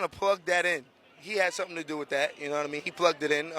To plug that in. He had something to do with that, you know what I mean? He plugged it in.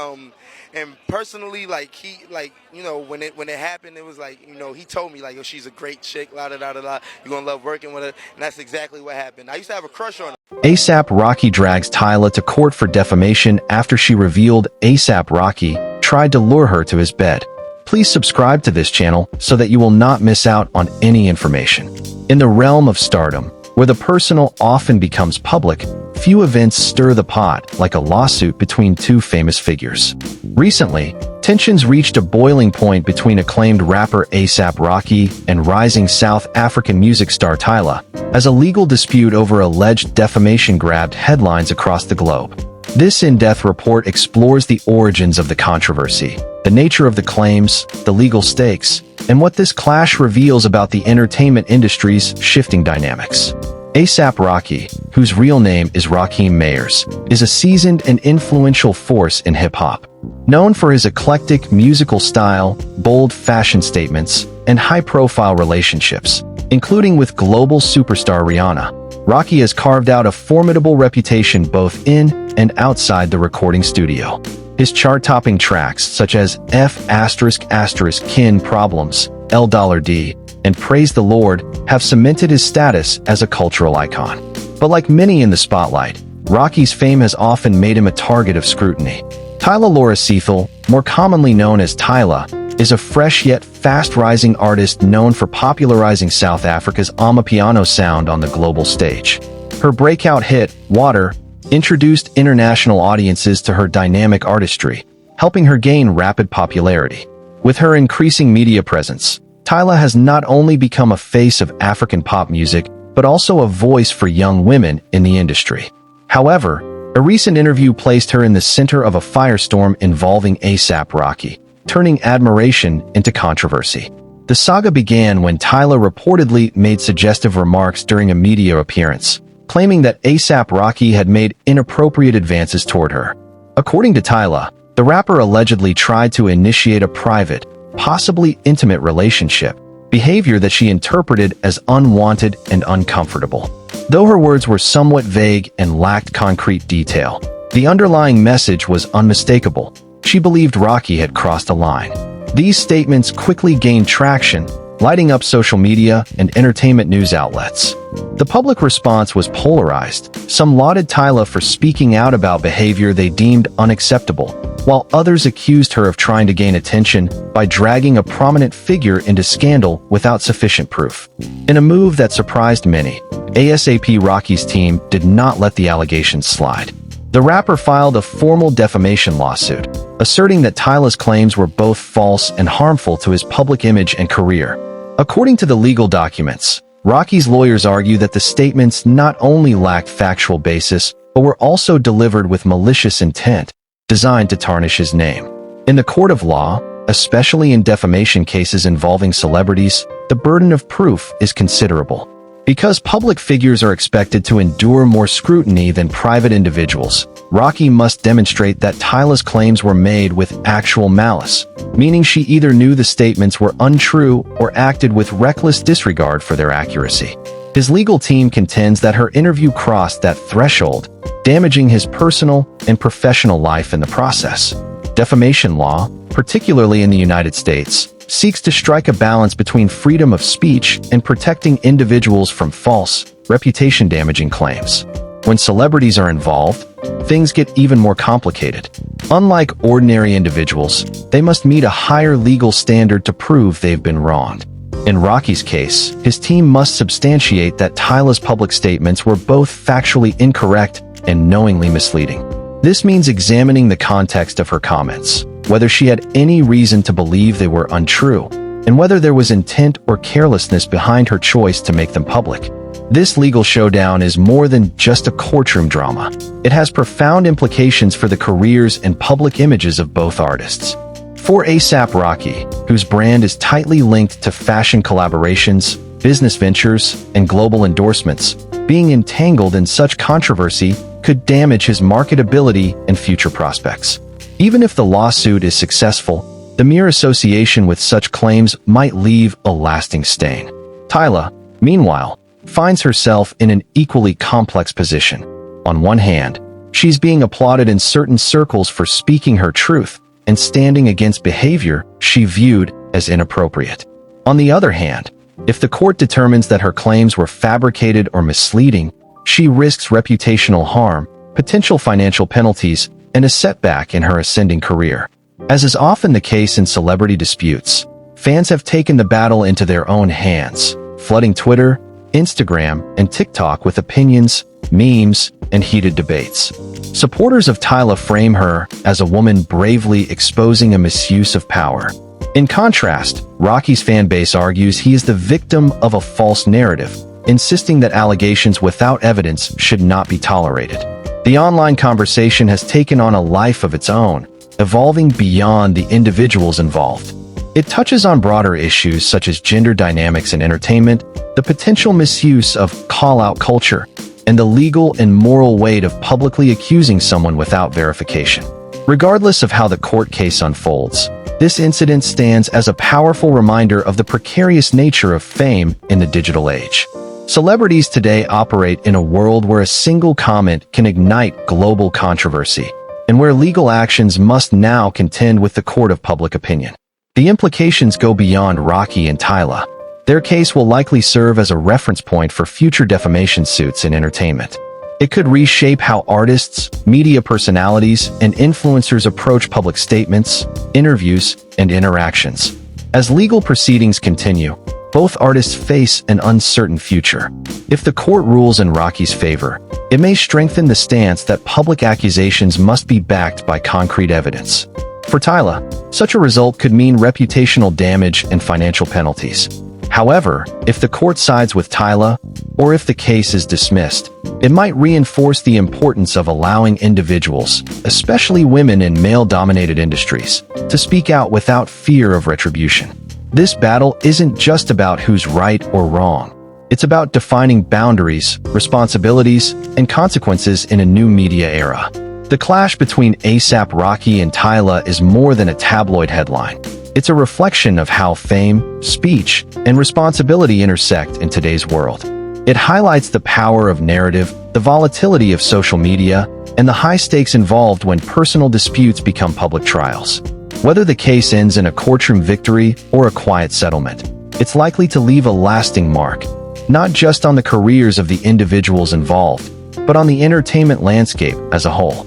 And personally, like when it happened, it was like, he told me like, yo, she's a great chick, la da da da da. You're gonna love working with her, and that's exactly what happened. I used to have a crush on her. ASAP Rocky drags Tyla to court for defamation after she revealed ASAP Rocky tried to lure her to his bed. Please subscribe to this channel so that you will not miss out on any information. In the realm of stardom, where the personal often becomes public, few events stir the pot like a lawsuit between two famous figures. Recently, tensions reached a boiling point between acclaimed rapper ASAP Rocky and rising South African music star Tyla, as a legal dispute over alleged defamation grabbed headlines across the globe. This in-depth report explores the origins of the controversy, the nature of the claims, the legal stakes, and what this clash reveals about the entertainment industry's shifting dynamics. ASAP Rocky, whose real name is Rakim Mayers, is a seasoned and influential force in hip-hop. Known for his eclectic musical style, bold fashion statements, and high-profile relationships, including with global superstar Rihanna, Rocky has carved out a formidable reputation both in and outside the recording studio. His chart-topping tracks, such as Kin Problems, $D, and Praise the Lord, have cemented his status as a cultural icon. But like many in the spotlight, Rocky's fame has often made him a target of scrutiny. Tyla Laura Seethal, more commonly known as Tyla, is a fresh yet fast-rising artist known for popularizing South Africa's Amapiano sound on the global stage. Her breakout hit, Water, introduced international audiences to her dynamic artistry, helping her gain rapid popularity. With her increasing media presence, Tyla has not only become a face of African pop music, but also a voice for young women in the industry. However, a recent interview placed her in the center of a firestorm involving ASAP Rocky, turning admiration into controversy. The saga began when Tyla reportedly made suggestive remarks during a media appearance, claiming that ASAP Rocky had made inappropriate advances toward her. According to Tyla, the rapper allegedly tried to initiate a private, possibly intimate relationship, behavior that she interpreted as unwanted and uncomfortable. Though her words were somewhat vague and lacked concrete detail, the underlying message was unmistakable. She believed Rocky had crossed a line. These statements quickly gained traction, lighting up social media and entertainment news outlets. The public response was polarized. Some lauded Tyla for speaking out about behavior they deemed unacceptable, while others accused her of trying to gain attention by dragging a prominent figure into scandal without sufficient proof. In a move that surprised many, ASAP Rocky's team did not let the allegations slide. The rapper filed a formal defamation lawsuit, asserting that Tyla's claims were both false and harmful to his public image and career. According to the legal documents, Rocky's lawyers argue that the statements not only lacked factual basis, but were also delivered with malicious intent, designed to tarnish his name. In the court of law, especially in defamation cases involving celebrities, the burden of proof is considerable. Because public figures are expected to endure more scrutiny than private individuals, Rocky must demonstrate that Tyla's claims were made with actual malice, meaning she either knew the statements were untrue or acted with reckless disregard for their accuracy. His legal team contends that her interview crossed that threshold, damaging his personal and professional life in the process. Defamation law, particularly in the United States, seeks to strike a balance between freedom of speech and protecting individuals from false, reputation-damaging claims. When celebrities are involved, things get even more complicated. Unlike ordinary individuals, they must meet a higher legal standard to prove they've been wronged. In Rocky's case, his team must substantiate that Tyla's public statements were both factually incorrect and knowingly misleading. This means examining the context of her comments, whether she had any reason to believe they were untrue, and whether there was intent or carelessness behind her choice to make them public. This legal showdown is more than just a courtroom drama. It has profound implications for the careers and public images of both artists. For ASAP Rocky, whose brand is tightly linked to fashion collaborations, business ventures, and global endorsements, being entangled in such controversy could damage his marketability and future prospects. Even if the lawsuit is successful, the mere association with such claims might leave a lasting stain. Tyla, meanwhile, finds herself in an equally complex position. On one hand, she's being applauded in certain circles for speaking her truth and standing against behavior she viewed as inappropriate. On the other hand, if the court determines that her claims were fabricated or misleading, she risks reputational harm, potential financial penalties, and a setback in her ascending career. As is often the case in celebrity disputes, fans have taken the battle into their own hands, flooding Twitter, Instagram, and TikTok with opinions, memes, and heated debates. Supporters of Tyla frame her as a woman bravely exposing a misuse of power. In contrast, Rocky's fan base argues he is the victim of a false narrative, insisting that allegations without evidence should not be tolerated. The online conversation has taken on a life of its own, evolving beyond the individuals involved. It touches on broader issues such as gender dynamics in entertainment, the potential misuse of call-out culture, and the legal and moral weight of publicly accusing someone without verification. Regardless of how the court case unfolds, this incident stands as a powerful reminder of the precarious nature of fame in the digital age. Celebrities today operate in a world where a single comment can ignite global controversy, and where legal actions must now contend with the court of public opinion. The implications go beyond Rocky and Tyla. Their case will likely serve as a reference point for future defamation suits in entertainment. It could reshape how artists, media personalities, and influencers approach public statements, interviews, and interactions. As legal proceedings continue, both artists face an uncertain future. If the court rules in Rocky's favor, it may strengthen the stance that public accusations must be backed by concrete evidence. For Tyla, such a result could mean reputational damage and financial penalties. However, if the court sides with Tyla, or if the case is dismissed, it might reinforce the importance of allowing individuals, especially women in male-dominated industries, to speak out without fear of retribution. This battle isn't just about who's right or wrong. It's about defining boundaries, responsibilities, and consequences in a new media era. The clash between A$AP Rocky and Tyla is more than a tabloid headline. It's a reflection of how fame, speech, and responsibility intersect in today's world. It highlights the power of narrative, the volatility of social media, and the high stakes involved when personal disputes become public trials. Whether the case ends in a courtroom victory or a quiet settlement, it's likely to leave a lasting mark, not just on the careers of the individuals involved, but on the entertainment landscape as a whole.